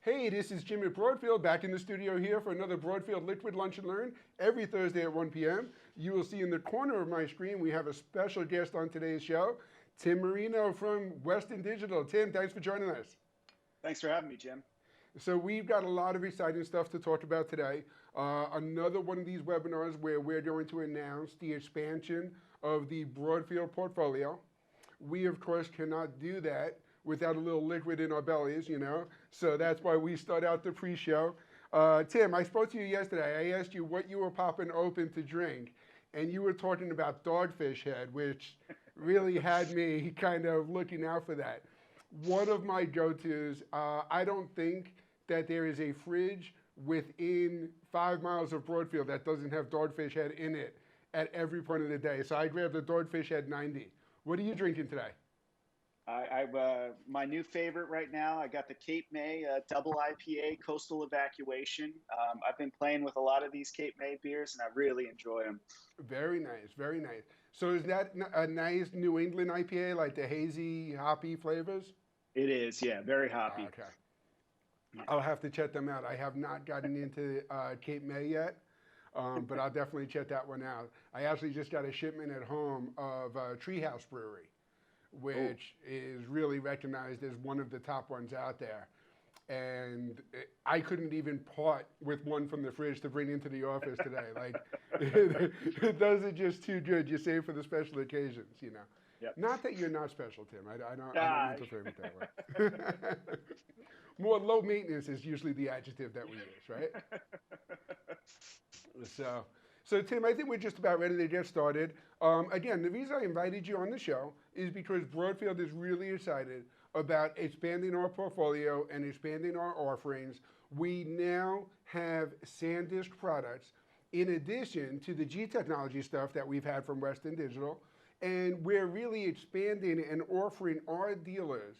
Hey, this is Jim at Broadfield, back in the studio here for another Broadfield Liquid Lunch and Learn every Thursday at 1 p.m. You will see in the corner of my screen we have a special guest on today's show, Tim Marino from Western Digital. Tim, thanks for joining us. Thanks for having me, Jim. So we've got a lot of exciting stuff to talk about today. Another one of these webinars where we're going to announce the expansion of the Broadfield portfolio. We, of course, cannot do that without a little liquid in our bellies, you know. So that's why we start out the pre-show. Tim, I spoke to you yesterday. I asked you what you were popping open to drink, and you were talking about Dogfish Head, which really had me kind of looking out for that. One of my go-tos, I don't think that there is a fridge within 5 miles of Broadfield that doesn't have Dogfish Head in it at every point of the day. So I grabbed the Dogfish Head 90. What are you drinking today? My new favorite right now. I got the Cape May double IPA Coastal Evacuation. I've been playing with a lot of these Cape May beers, and I really enjoy them. Very nice, very nice. So is that a nice New England IPA, like the hazy, hoppy flavors? It is, yeah, very hoppy. Okay. I'll have to check them out. I have not gotten into Cape May yet, but I'll definitely check that one out. I actually just got a shipment at home of Treehouse Brewery, which is really recognized as one of the top ones out there. And I couldn't even part with one from the fridge to bring into the office today. Like, those are just too good. You save for the special occasions, you know. Yep. Not that you're not special, Tim. I don't mean to frame it that way. More low maintenance is usually the adjective that we use, right? So Tim, I think we're just about ready to get started. Again, the reason I invited you on the show is because Broadfield is really excited about expanding our portfolio and expanding our offerings. We now have Sandisk products in addition to the G technology stuff that we've had from Western Digital. And we're really expanding and offering our dealers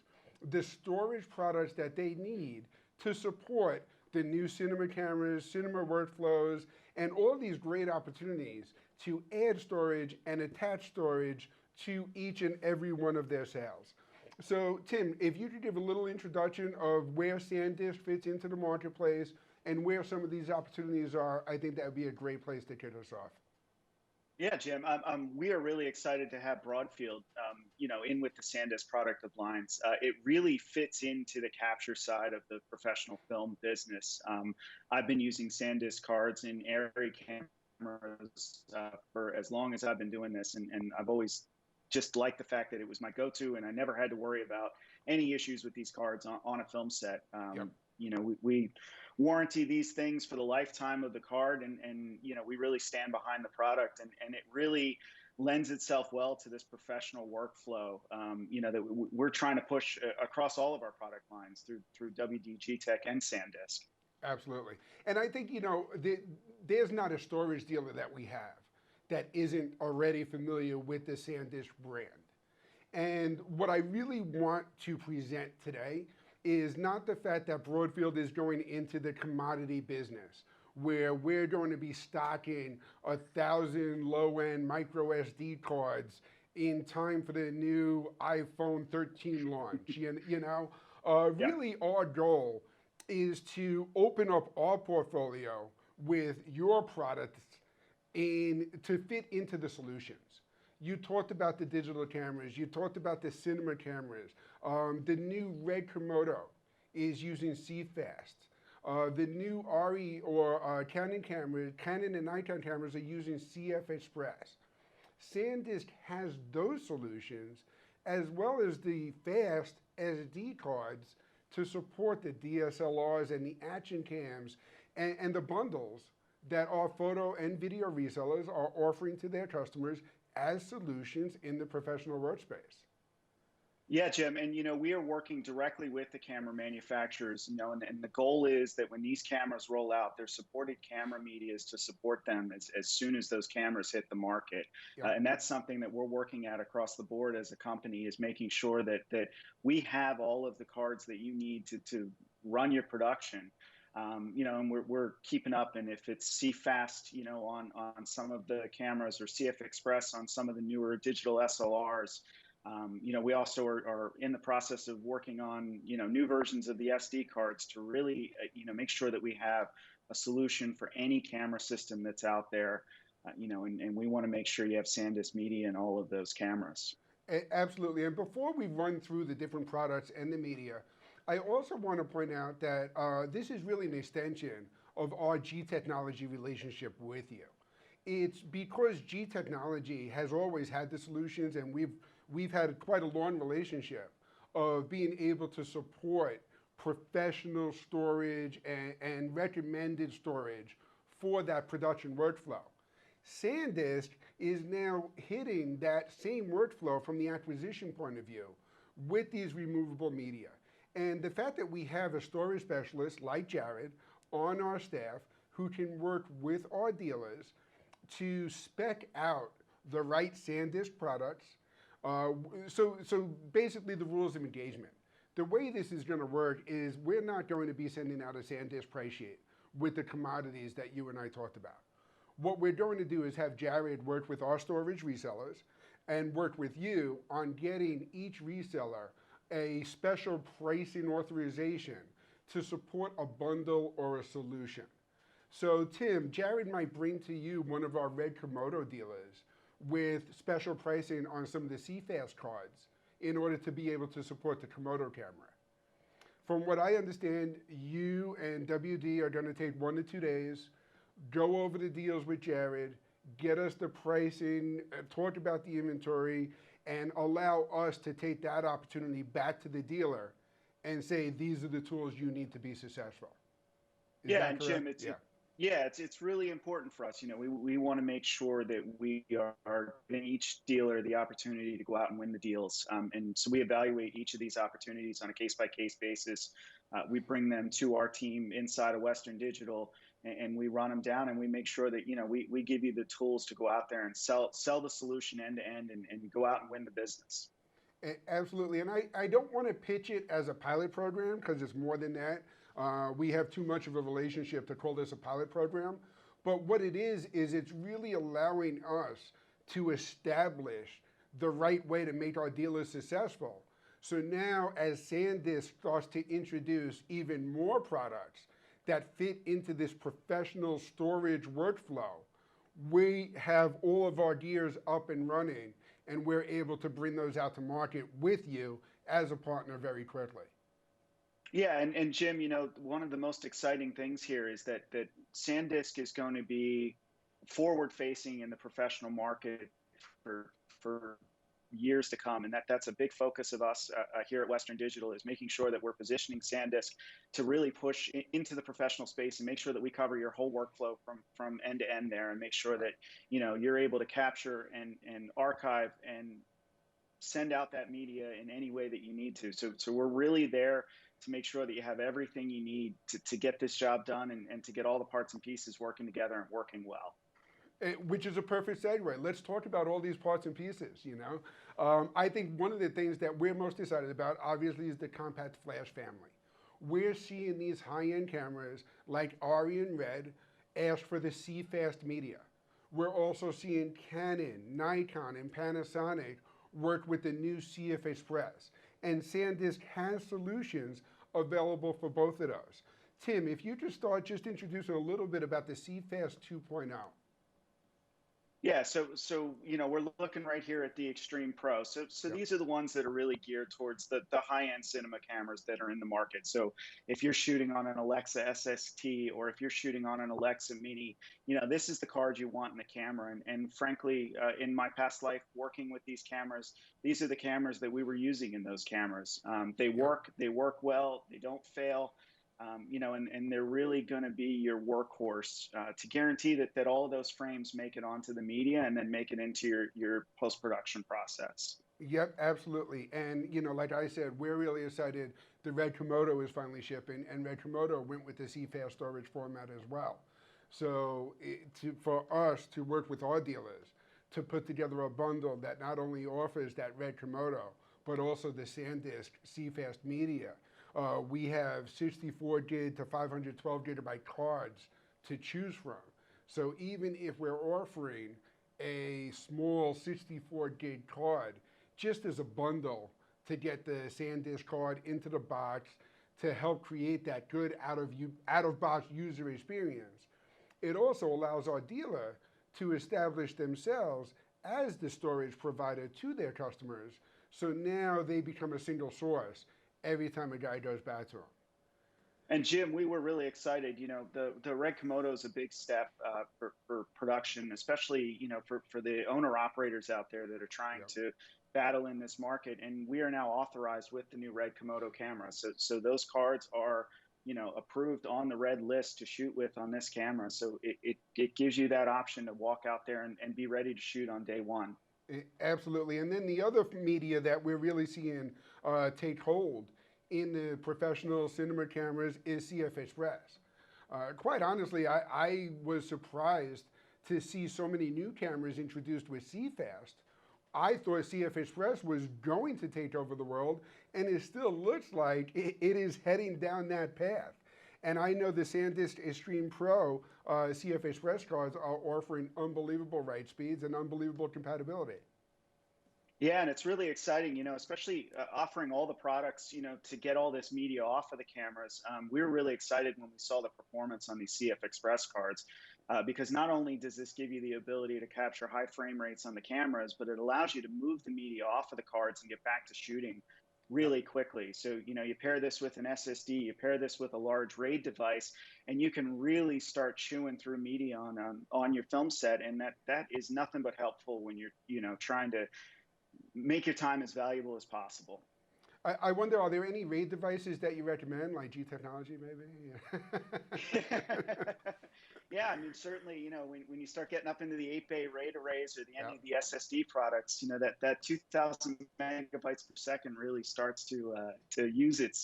the storage products that they need to support the new cinema cameras, cinema workflows, and all these great opportunities to add storage and attach storage to each and every one of their sales. So Tim, if you could give a little introduction of where Sandisk fits into the marketplace and where some of these opportunities are, I think that would be a great place to kick us off. Yeah, Jim. We are really excited to have Broadfield, in with the Sandisk product of lines. It really fits into the capture side of the professional film business. I've been using Sandisk cards in Arri cameras for as long as I've been doing this, and I've always just liked the fact that it was my go-to, and I never had to worry about any issues with these cards on a film set. Yep. We warranty these things for the lifetime of the card, and we really stand behind the product, and it really lends itself well to this professional workflow that we're trying to push across all of our product lines through WDG Tech and Sandisk. Absolutely. And I think, there's not a storage dealer that we have that isn't already familiar with the Sandisk brand. And what I really want to present today is not the fact that Broadfield is going into the commodity business where we're going to be stocking 1,000 low-end micro SD cards in time for the new iPhone 13 launch. Really our goal is to open up our portfolio with your products to fit into the solutions. You talked about the digital cameras. You talked about the cinema cameras. The new Red Komodo is using CFast. The new RE or Canon cameras, Canon and Nikon cameras are using CF Express. Sandisk has those solutions as well as the fast SD cards to support the DSLRs and the action cams and the bundles that our photo and video resellers are offering to their customers as solutions in the professional workspace. Yeah, Jim, and we are working directly with the camera manufacturers, and the goal is that when these cameras roll out, their supported camera media is to support them as soon as those cameras hit the market. Yep. And that's something that we're working at across the board as a company, is making sure that we have all of the cards that you need to run your production. And we're keeping up, and if it's CFast, on some of the cameras, or CF Express on some of the newer digital SLRs, We also are in the process of working on, new versions of the SD cards to really, make sure that we have a solution for any camera system that's out there, and we want to make sure you have SanDisk media in all of those cameras. Absolutely. And before we run through the different products and the media, I also want to point out that this is really an extension of our G Technology relationship with you. It's because G Technology has always had the solutions, and we've had quite a long relationship of being able to support professional storage and recommended storage for that production workflow. Sandisk is now hitting that same workflow from the acquisition point of view with these removable media. And the fact that we have a storage specialist like Jared on our staff who can work with our dealers to spec out the right SanDisk products. So basically the rules of engagement. The way this is going to work is we're not going to be sending out a SanDisk price sheet with the commodities that you and I talked about. What we're going to do is have Jared work with our storage resellers and work with you on getting each reseller a special pricing authorization to support a bundle or a solution. So Tim, Jared might bring to you one of our Red Komodo dealers with special pricing on some of the CFast cards in order to be able to support the Komodo camera. From what I understand, you and WD are going to take 1 to 2 days, go over the deals with Jared, get us the pricing, talk about the inventory, and allow us to take that opportunity back to the dealer and say, these are the tools you need to be successful. Is Yeah, that and correct? Jim, it's really important for us. We want to make sure that we are giving each dealer the opportunity to go out and win the deals. And so we evaluate each of these opportunities on a case by case basis. We bring them to our team inside of Western Digital, and we run them down, and we make sure that we give you the tools to go out there and sell the solution end to end, and go out and win the business. Absolutely, and I don't want to pitch it as a pilot program because it's more than that. We have too much of a relationship to call this a pilot program. But what it is it's really allowing us to establish the right way to make our dealers successful. So now as SanDisk starts to introduce even more products that fit into this professional storage workflow, we have all of our gears up and running, and we're able to bring those out to market with you as a partner very quickly. Yeah, and Jim, one of the most exciting things here is that SanDisk is going to be forward facing in the professional market for years to come, and that's a big focus of us here at Western Digital, is making sure that we're positioning SanDisk to really push into the professional space and make sure that we cover your whole workflow from end to end there, and make sure that you're able to capture and archive and send out that media in any way that you need to. So we're really there to make sure that you have everything you need to get this job done, and to get all the parts and pieces working together and working well. Which is a perfect segue. Let's talk about all these parts and pieces, I think one of the things that we're most excited about, obviously, is the compact flash family. We're seeing these high-end cameras like Ari and Red ask for the CFast media. We're also seeing Canon, Nikon, and Panasonic work with the new CF Express. And SanDisk has solutions available for both of those. Tim, if you could start just introducing a little bit about the CFast 2.0. Yeah, so we're looking right here at the Extreme Pro. So Yep. These are the ones that are really geared towards the high-end cinema cameras that are in the market. So if you're shooting on an Alexa SST, or if you're shooting on an Alexa Mini, this is the card you want in the camera. And frankly, in my past life working with these cameras, these are the cameras that we were using in those cameras. They work well, they don't fail. And they're really going to be your workhorse to guarantee that all of those frames make it onto the media and then make it into your post-production process. Yep, absolutely. And, like I said, we're really excited. The Red Komodo is finally shipping, and Red Komodo went with the CFast storage format as well. So for us to work with our dealers to put together a bundle that not only offers that Red Komodo, but also the SanDisk CFast media. We have 64 gig to 512 gigabyte cards to choose from. So even if we're offering a small 64 gig card, just as a bundle to get the Sandisk card into the box to help create that good out of box user experience. It also allows our dealer to establish themselves as the storage provider to their customers. So now they become a single source every time a guy goes back to them. And Jim, we were really excited. You know, the Red Komodo is a big step for production, especially for the owner operators out there that are trying Yep. to battle in this market. And we are now authorized with the new Red Komodo camera. So those cards are approved on the red list to shoot with on this camera. So it gives you that option to walk out there and be ready to shoot on day one. Absolutely. And then the other media that we're really seeing take hold in the professional cinema cameras is CF Express. Quite honestly, I was surprised to see so many new cameras introduced with CFast. I thought CF Express was going to take over the world, and it still looks like it is heading down that path. And I know the SanDisk Extreme Pro CF Express cards are offering unbelievable write speeds and unbelievable compatibility. Yeah, and it's really exciting, especially offering all the products, to get all this media off of the cameras. We were really excited when we saw the performance on these CF Express cards, because not only does this give you the ability to capture high frame rates on the cameras, but it allows you to move the media off of the cards and get back to shooting really quickly. So, you pair this with an SSD, you pair this with a large RAID device, and you can really start chewing through media on your film set. And that is nothing but helpful when you're, trying to make your time as valuable as possible. I wonder, are there any RAID devices that you recommend, like G Technology maybe? Yeah, I mean, certainly, when you start getting up into the 8-bay RAID arrays or any of the SSD products, that 2,000 megabytes per second really starts to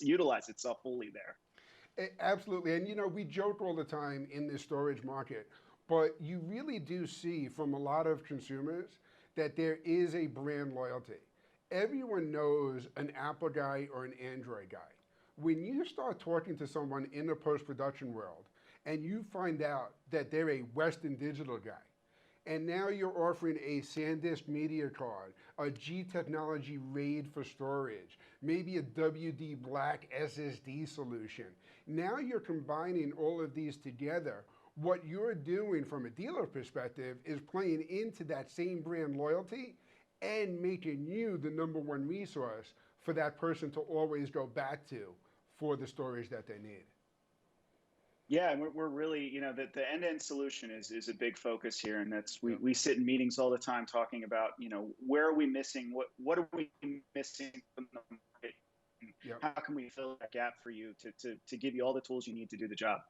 utilize itself fully there. Absolutely. And we joke all the time in the storage market, but you really do see from a lot of consumers that there is a brand loyalty. Everyone knows an Apple guy or an Android guy. When you start talking to someone in the post-production world and you find out that they're a Western Digital guy, and now you're offering a SanDisk media card, a G Technology RAID for storage, maybe a WD Black SSD solution. Now you're combining all of these together. What you're doing from a dealer perspective is playing into that same brand loyalty and making you the #1 resource for that person to always go back to for the storage that they need. Yeah, and we're really, the end-to-end solution is a big focus here, and we sit in meetings all the time talking about, where are we missing, what are we missing from the market, Yep. how can we fill that gap for you to give you all the tools you need to do the job.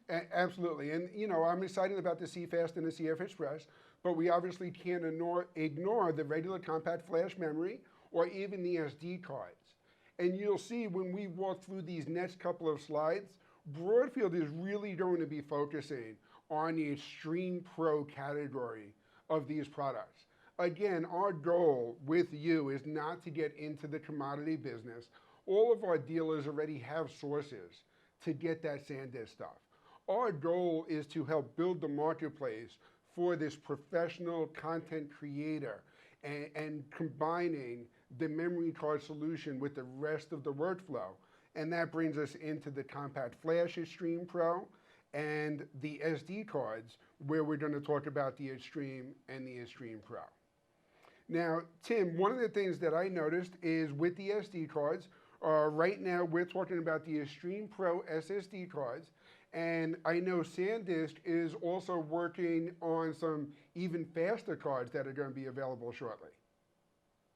Absolutely. And, I'm excited about the CFast and the CF Express, but we obviously can't ignore the regular compact flash memory or even the SD cards. And you'll see when we walk through these next couple of slides, Broadfield is really going to be focusing on the Extreme Pro category of these products. Again, our goal with you is not to get into the commodity business. All of our dealers already have sources to get that SanDisk stuff. Our goal is to help build the marketplace for this professional content creator and combining the memory card solution with the rest of the workflow. And that brings us into the Compact Flash Extreme Pro and the SD cards, where we're going to talk about the Extreme and the Extreme Pro. Now, Tim, one of the things that I noticed is with the SD cards, right now we're talking about the Extreme Pro SSD cards, and I know SanDisk is also working on some even faster cards that are going to be available shortly.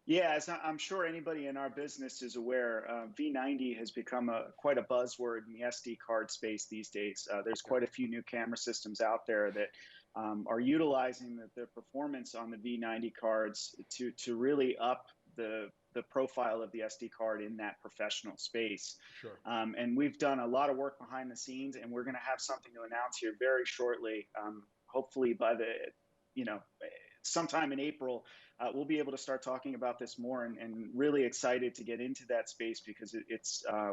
Yeah, as I'm sure anybody in our business is aware, V90 has become quite a buzzword in the SD card space these days. There's quite a few new camera systems out there that are utilizing the performance on the V90 cards to really up the profile of the SD card in that professional space. Sure. And we've done a lot of work behind the scenes, and we're going to have something to announce here very shortly. Hopefully by sometime in April, we'll be able to start talking about this more, and really excited to get into that space because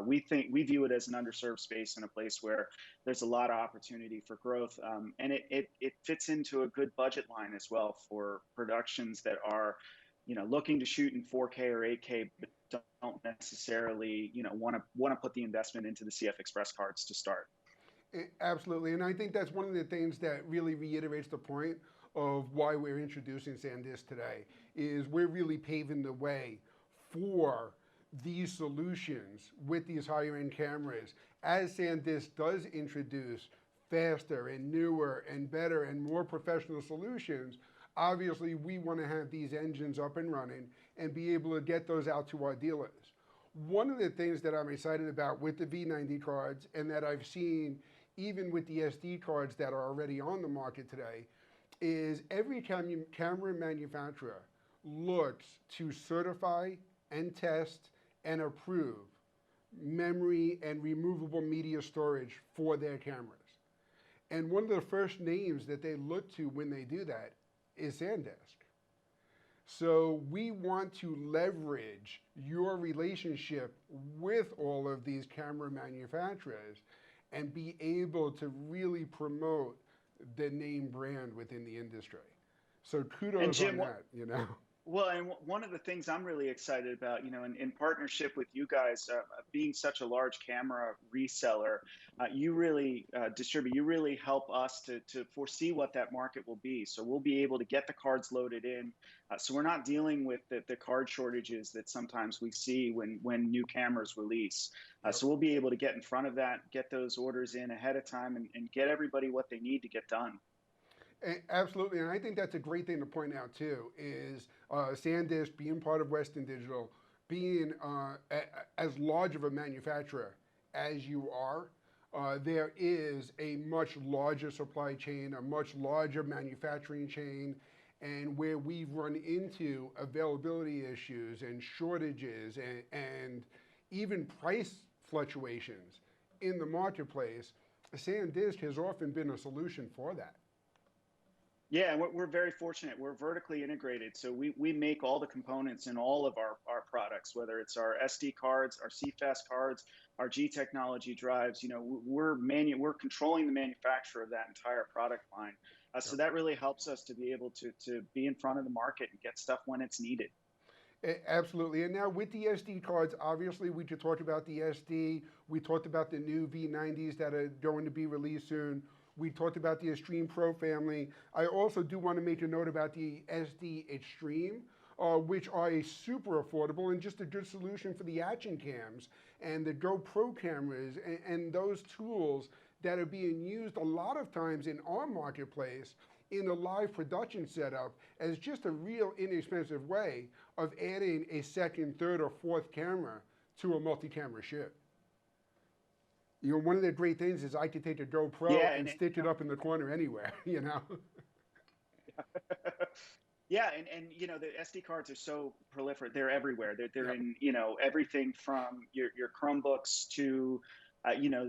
we view it as an underserved space and a place where there's a lot of opportunity for growth. And it fits into a good budget line as well for productions that are looking to shoot in 4K or 8K, but don't necessarily, want to put the investment into the CF Express cards to start. Absolutely, and I think that's one of the things that really reiterates the point of why we're introducing Sandisk today, is we're really paving the way for these solutions with these higher end cameras. As Sandisk does introduce faster and newer and better and more professional solutions, obviously we want to have these engines up and running and be able to get those out to our dealers. One of the things that I'm excited about with the V90 cards, and that I've seen even with the SD cards that are already on the market today, is every camera manufacturer looks to certify and test and approve memory and removable media storage for their cameras. And one of the first names that they look to when they do that is Sandisk. So we want to leverage your relationship with all of these camera manufacturers and be able to really promote the name brand within the industry. So kudos Jim, on that. Well, and one of the things I'm really excited about, in partnership with you guys, being such a large camera reseller, you really distribute, you really help us to foresee what that market will be. So we'll be able to get the cards loaded in. So we're not dealing with the card shortages that sometimes we see when new cameras release. Yep. So we'll be able to get in front of that, get those orders in ahead of time, and get everybody what they need to get done. Absolutely, and I think that's a great thing to point out too, is Sandisk being part of Western Digital, being as large of a manufacturer as you are, there is a much larger supply chain, a much larger manufacturing chain, and where we've run into availability issues and shortages and even price fluctuations in the marketplace, Sandisk has often been a solution for that. Yeah, we're very fortunate. We're vertically integrated. So we make all the components in all of our products, whether it's our SD cards, our CFast cards, our G technology drives. We're controlling the manufacture of that entire product line. So that really helps us to be able to be in front of the market and get stuff when it's needed. Absolutely. And now with the SD cards, obviously we just talked about the SD. We talked about the new V90s that are going to be released soon. We talked about the Extreme Pro family. I also do want to make a note about the SD Extreme, which are a super affordable and just a good solution for the action cams and the GoPro cameras and those tools that are being used a lot of times in our marketplace in a live production setup as just a real inexpensive way of adding a second, third, or fourth camera to a multi-camera shoot. One of the great things is I could take a GoPro and stick it up in the corner anywhere, Yeah, and the SD cards are so proliferate. They're everywhere. They're in, everything from your Chromebooks to,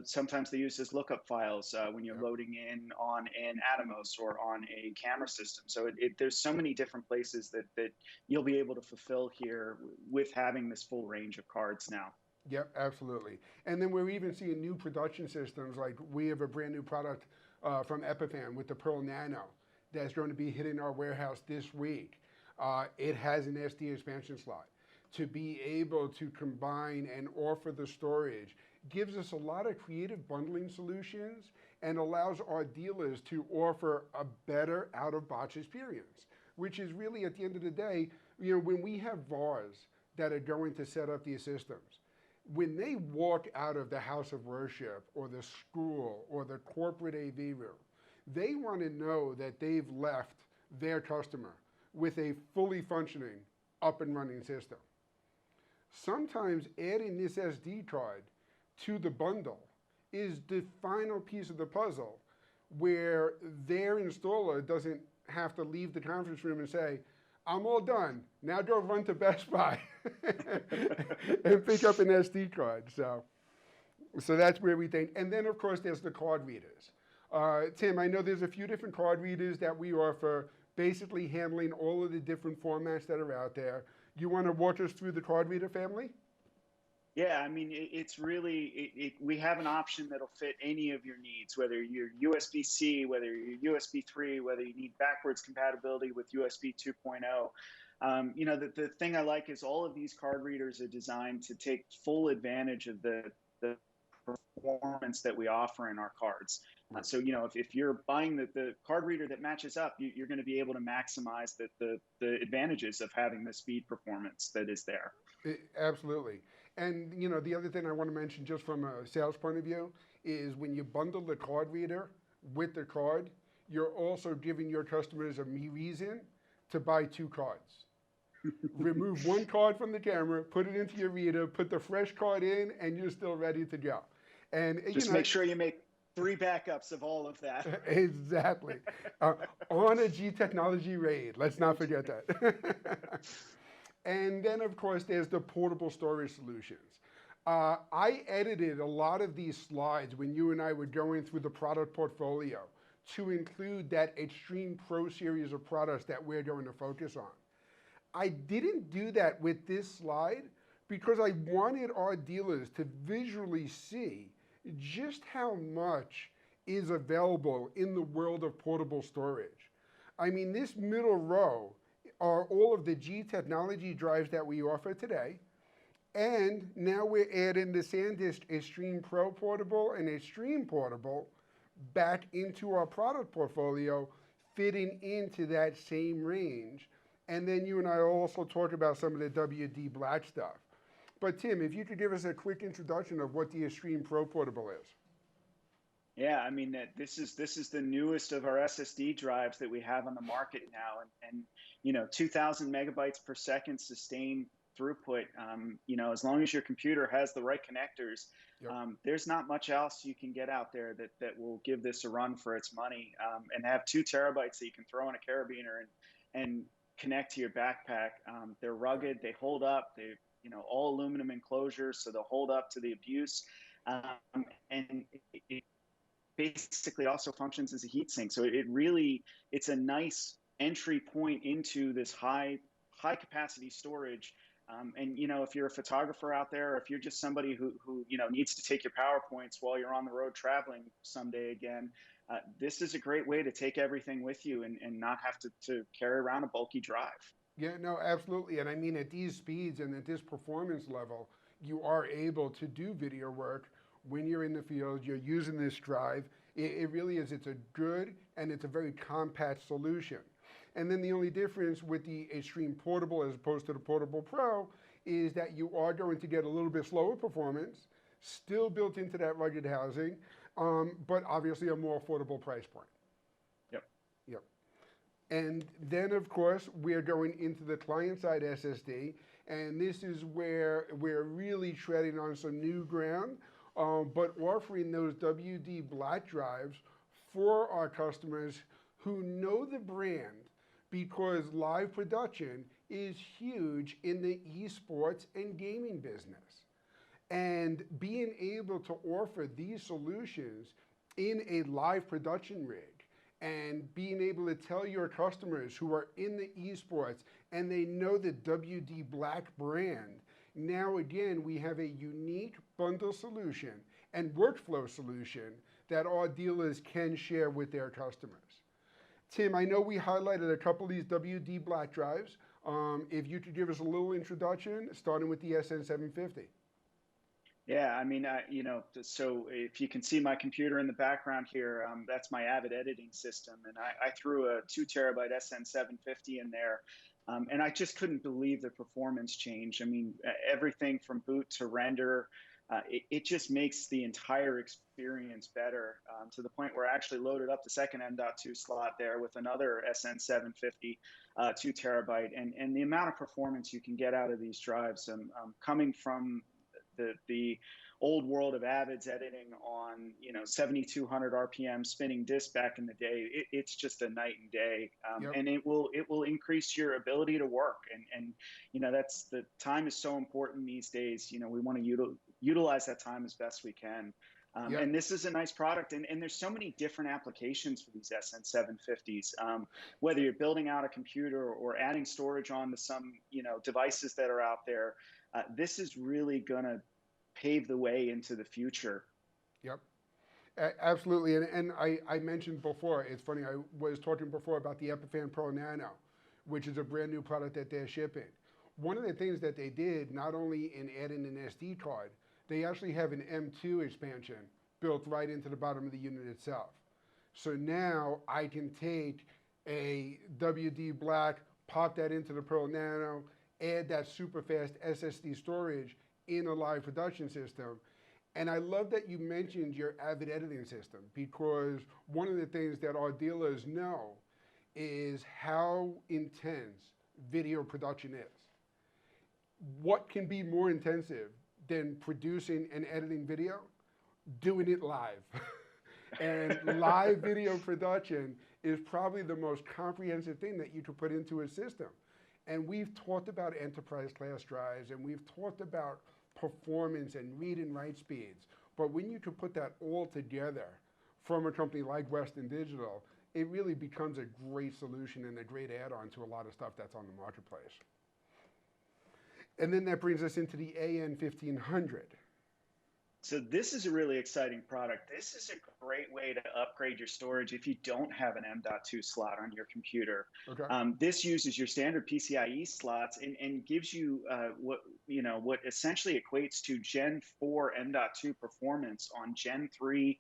sometimes they use as lookup files when you're loading in on an Atomos or on a camera system. So there's so many different places that you'll be able to fulfill here with having this full range of cards now. Yep, absolutely. And then we're even seeing new production systems, like we have a brand new product from Epiphan with the Pearl Nano that's going to be hitting our warehouse this week. It has an SD expansion slot. To be able to combine and offer the storage gives us a lot of creative bundling solutions and allows our dealers to offer a better out-of-box experience, which is really, at the end of the day, when we have VARs that are going to set up these systems, when they walk out of the house of worship or the school or the corporate AV room, they want to know that they've left their customer with a fully functioning, up and running system. Sometimes adding this SD card to the bundle is the final piece of the puzzle where their installer doesn't have to leave the conference room and say, I'm all done. Now go run to Best Buy and pick up an SD card. So that's where we think. And then, of course, there's the card readers. Tim, I know there's a few different card readers that we offer, basically handling all of the different formats that are out there. You want to walk us through the card reader family? Yeah, I mean, it's really, we have an option that'll fit any of your needs, whether you're USB-C, whether you're USB 3, whether you need backwards compatibility with USB 2.0. The thing I like is all of these card readers are designed to take full advantage of the performance that we offer in our cards. Right. So, if you're buying the card reader that matches up, you're going to be able to maximize the advantages of having the speed performance that is there. Absolutely. And the other thing I want to mention, just from a sales point of view, is when you bundle the card reader with the card, you're also giving your customers a reason to buy two cards. Remove one card from the camera, put it into your reader, put the fresh card in, and you're still ready to go. And Just make sure you make 3 backups of all of that. exactly. Uh, on a G technology raid, let's not forget that. And then, of course, there's the portable storage solutions. I edited a lot of these slides when you and I were going through the product portfolio to include that Extreme Pro series of products that we're going to focus on. I didn't do that with this slide because I wanted our dealers to visually see just how much is available in the world of portable storage. I mean, this middle row are all of the G technology drives that we offer today. And now we're adding the Sandisk Extreme Pro Portable and Extreme Portable back into our product portfolio, fitting into that same range. And then you and I also talk about some of the WD Black stuff. But Tim, if you could give us a quick introduction of what the Extreme Pro Portable is. Yeah, I mean, this is the newest of our SSD drives that we have on the market now, and 2,000 megabytes per second sustained throughput. As long as your computer has the right connectors, Yep. there's not much else you can get out there that will give this a run for its money. And have 2 terabytes that you can throw in a carabiner and connect to your backpack. They're rugged, they hold up, they all aluminum enclosures, so they'll hold up to the abuse. And it basically also functions as a heat sink. So it's a nice entry point into this high capacity storage. And if you're a photographer out there, or if you're just somebody who needs to take your PowerPoints while you're on the road traveling someday again, this is a great way to take everything with you and not have to carry around a bulky drive. Yeah, no, absolutely. And I mean, at these speeds and at this performance level, you are able to do video work when you're in the field, you're using this drive. It really is, it's a good and it's a very compact solution. And then the only difference with the Extreme Portable as opposed to the Portable Pro is that you are going to get a little bit slower performance, still built into that rugged housing, but obviously a more affordable price point. Yep. Yep. And then, of course, we're going into the client-side SSD, and this is where we're really treading on some new ground, but offering those WD Black drives for our customers who know the brand, because live production is huge in the esports and gaming business. And being able to offer these solutions in a live production rig and being able to tell your customers who are in the esports and they know the WD Black brand, now again, we have a unique bundle solution and workflow solution that our dealers can share with their customers. Tim, I know we highlighted a couple of these WD Black drives. If you could give us a little introduction, starting with the SN750. Yeah, I mean, so if you can see my computer in the background here, that's my Avid editing system, and I threw a 2 terabyte SN750 in there, and I just couldn't believe the performance change. I mean, everything from boot to render, it just makes the entire experience better, to the point where I actually loaded up the second M.2 slot there with another SN750, 2 terabyte, and the amount of performance you can get out of these drives, coming from the old world of Avid's editing on 7,200 RPM spinning disk back in the day, it's just a night and day, Yep. and it will increase your ability to work, and that's the time is so important these days. We want to utilize that time as best we can. Yep. And this is a nice product, and there's so many different applications for these SN750s. Whether you're building out a computer or adding storage onto some devices that are out there, this is really going to pave the way into the future. Yep. Absolutely. And I mentioned before, it's funny, I was talking before about the Epiphan Pro Nano, which is a brand new product that they're shipping. One of the things that they did, not only in adding an SD card, they actually have an M2 expansion built right into the bottom of the unit itself. So now I can take a WD Black, pop that into the Pearl Nano, add that super fast SSD storage in a live production system. And I love that you mentioned your Avid editing system, because one of the things that our dealers know is how intense video production is. What can be more intensive than producing and editing video? Doing it live. And live video production is probably the most comprehensive thing that you could put into a system. And we've talked about enterprise class drives, and we've talked about performance and read and write speeds. But when you could put that all together from a company like Western Digital, it really becomes a great solution and a great add-on to a lot of stuff that's on the marketplace. And then that brings us into the AN1500. So this is a really exciting product. This is a great way to upgrade your storage if you don't have an M.2 slot on your computer. Okay. This uses your standard PCIe slots and gives you what essentially equates to Gen 4 M.2 performance on Gen 3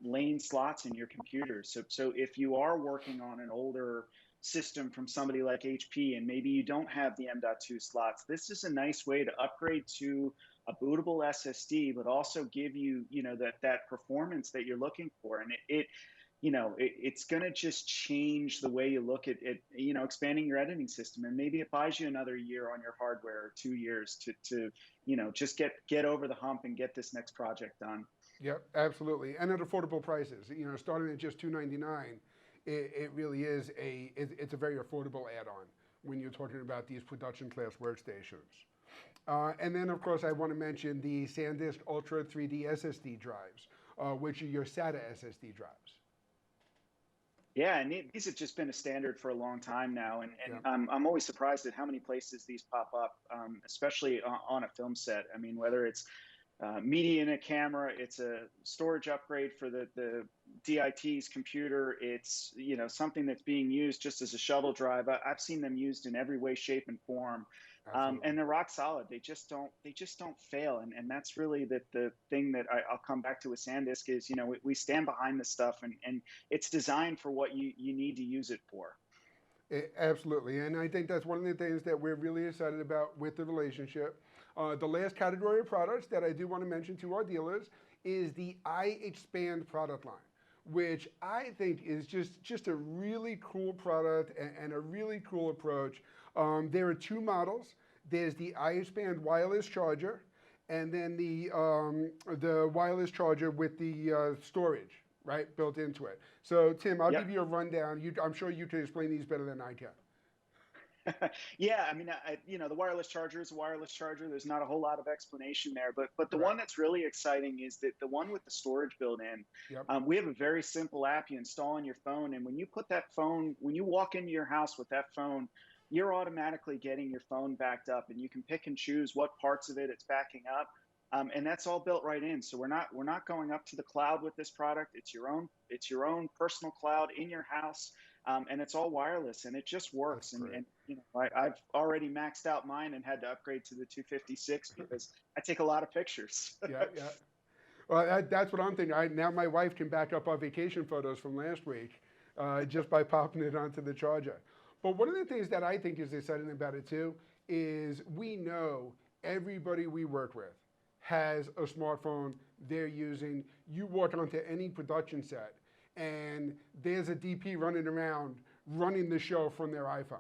lane slots in your computer. So if you are working on an older system from somebody like HP and maybe you don't have the M.2 slots, this is a nice way to upgrade to a bootable SSD, but also give you, that performance that you're looking for. And it's going to just change the way you look at it, expanding your editing system. And maybe it buys you another year on your hardware or 2 years to just get over the hump and get this next project done. Yep, absolutely. And at affordable prices, starting at just $299, it really is it's a very affordable add-on when you're talking about these production class workstations. And then, of course, I want to mention the Sandisk Ultra 3D SSD drives, which are your SATA SSD drives. Yeah, and these have just been a standard for a long time now, and Yeah. I'm always surprised at how many places these pop up, especially on a film set. I mean, whether it's media in a camera, it's a storage upgrade for the DIT's computer, it's something that's being used just as a shuttle drive. I've seen them used in every way, shape, and form. And they're rock solid. They just don't fail. And that's really the thing that I'll come back to with Sandisk is, we stand behind this stuff and it's designed for what you need to use it for. Absolutely. And I think that's one of the things that we're really excited about with the relationship. The last category of products that I do want to mention to our dealers is the iExpand product line, which I think is just a really cool product and a really cool approach. There are two models. There's the iExpand wireless charger, and then the wireless charger with the storage, right, built into it. So, Tim, I'll give you a rundown. I'm sure you can explain these better than I can. Yeah, I mean, the wireless charger is a wireless charger. There's not a whole lot of explanation there, but the one that's really exciting is that the one with the storage built in. Yep. We have a very simple app you install on your phone, and when you put that phone, when you walk into your house with that phone, you're automatically getting your phone backed up, and you can pick and choose what parts of it's backing up, and that's all built right in. So we're not going up to the cloud with this product. It's your own personal cloud in your house. And it's all wireless, and it just works. And I've already maxed out mine and had to upgrade to the 256 because I take a lot of pictures. Yeah. Well, that's what I'm thinking. Now my wife can back up our vacation photos from last week just by popping it onto the charger. But one of the things that I think is exciting about it too is we know everybody we work with has a smartphone they're using. You walk onto any production set, and there's a DP running around running the show from their iPhone.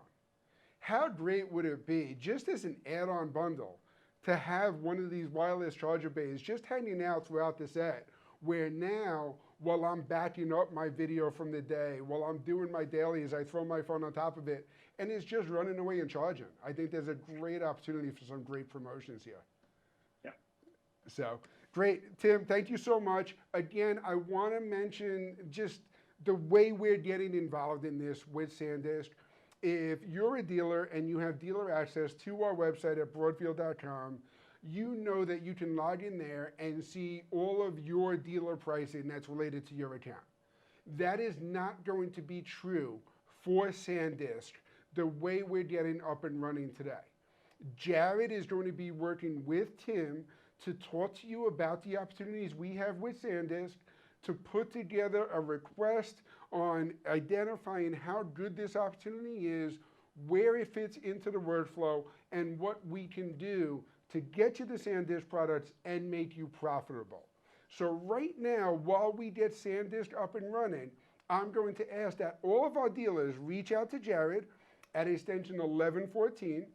How great would it be, just as an add-on bundle, to have one of these wireless charger bays just hanging out throughout the set, where now, while I'm backing up my video from the day, while I'm doing my dailies, I throw my phone on top of it, and it's just running away and charging. I think there's a great opportunity for some great promotions here. Yeah. So, great. Tim, thank you so much. Again, I want to mention just the way we're getting involved in this with Sandisk. If you're a dealer and you have dealer access to our website at broadfield.com, you know that you can log in there and see all of your dealer pricing that's related to your account. That is not going to be true for Sandisk the way we're getting up and running today. Jared is going to be working with Tim to talk to you about the opportunities we have with Sandisk, to put together a request on identifying how good this opportunity is, where it fits into the workflow, and what we can do to get you the Sandisk products and make you profitable. So right now, while we get Sandisk up and running, I'm going to ask that all of our dealers reach out to Jared at extension 1114,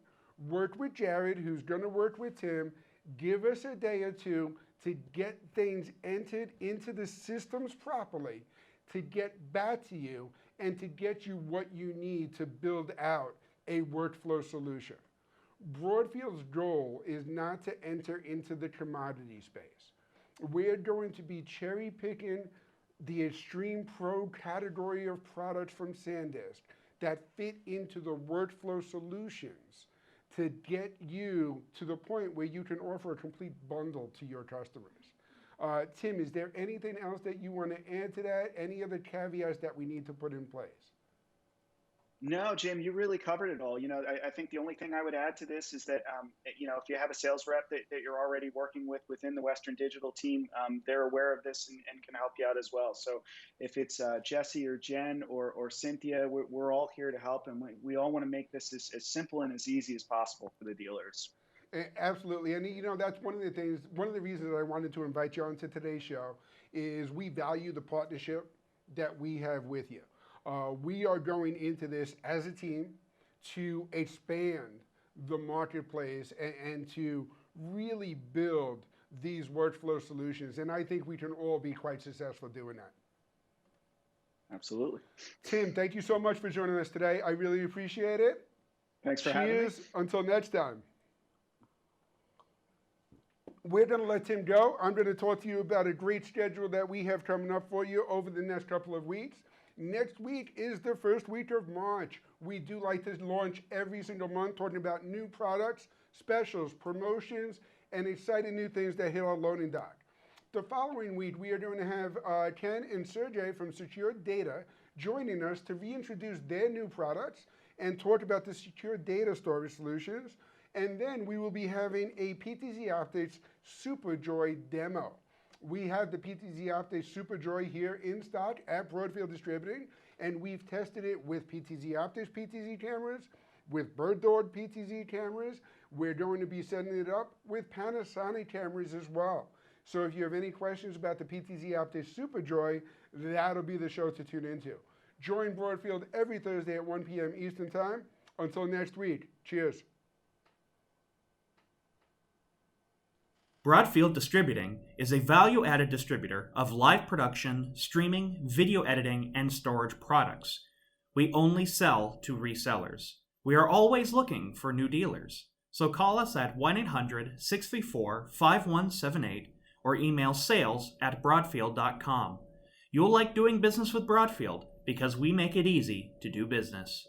work with Jared, who's going to work with Tim, give us a day or two to get things entered into the systems properly, to get back to you, and to get you what you need to build out a workflow solution. Broadfield's goal is not to enter into the commodity space. We're going to be cherry picking the Extreme Pro category of products from Sandisk that fit into the workflow solutions to get you to the point where you can offer a complete bundle to your customers. Tim, is there anything else that you want to add to that? Any other caveats that we need to put in place? No, Jim, you really covered it all. I think the only thing I would add to this is that, if you have a sales rep that you're already working with within the Western Digital team, they're aware of this and can help you out as well. So if it's Jesse or Jen or Cynthia, we're all here to help, and we all want to make this as simple and as easy as possible for the dealers. Absolutely, and that's one of the things, one of the reasons that I wanted to invite you onto today's show is we value the partnership that we have with you. We are going into this as a team to expand the marketplace and to really build these workflow solutions. And I think we can all be quite successful doing that. Absolutely. Tim, thank you so much for joining us today. I really appreciate it. Thanks for having me. Cheers until next time. We're going to let Tim go. I'm going to talk to you about a great schedule that we have coming up for you over the next couple of weeks. Next week is the first week of March. We do like to launch every single month talking about new products, specials, promotions, and exciting new things that hit our loading dock. The following week, we are going to have Ken and Sergey from Secure Data joining us to reintroduce their new products and talk about the secure data storage solutions. And then we will be having a PTZ Optics SuperJoy demo. We have the PTZ Optics SuperJoy here in stock at Broadfield Distributing, and we've tested it with PTZ Optics PTZ cameras, with Bird Dog PTZ cameras. We're going to be setting it up with Panasonic cameras as well. So if you have any questions about the PTZ Optics SuperJoy, that'll be the show to tune into. Join Broadfield every Thursday at 1 p.m. Eastern Time. Until next week, cheers. Broadfield Distributing is a value-added distributor of live production, streaming, video editing, and storage products. We only sell to resellers. We are always looking for new dealers. So call us at 1-800-634-5178 or email sales@broadfield.com. You'll like doing business with Broadfield because we make it easy to do business.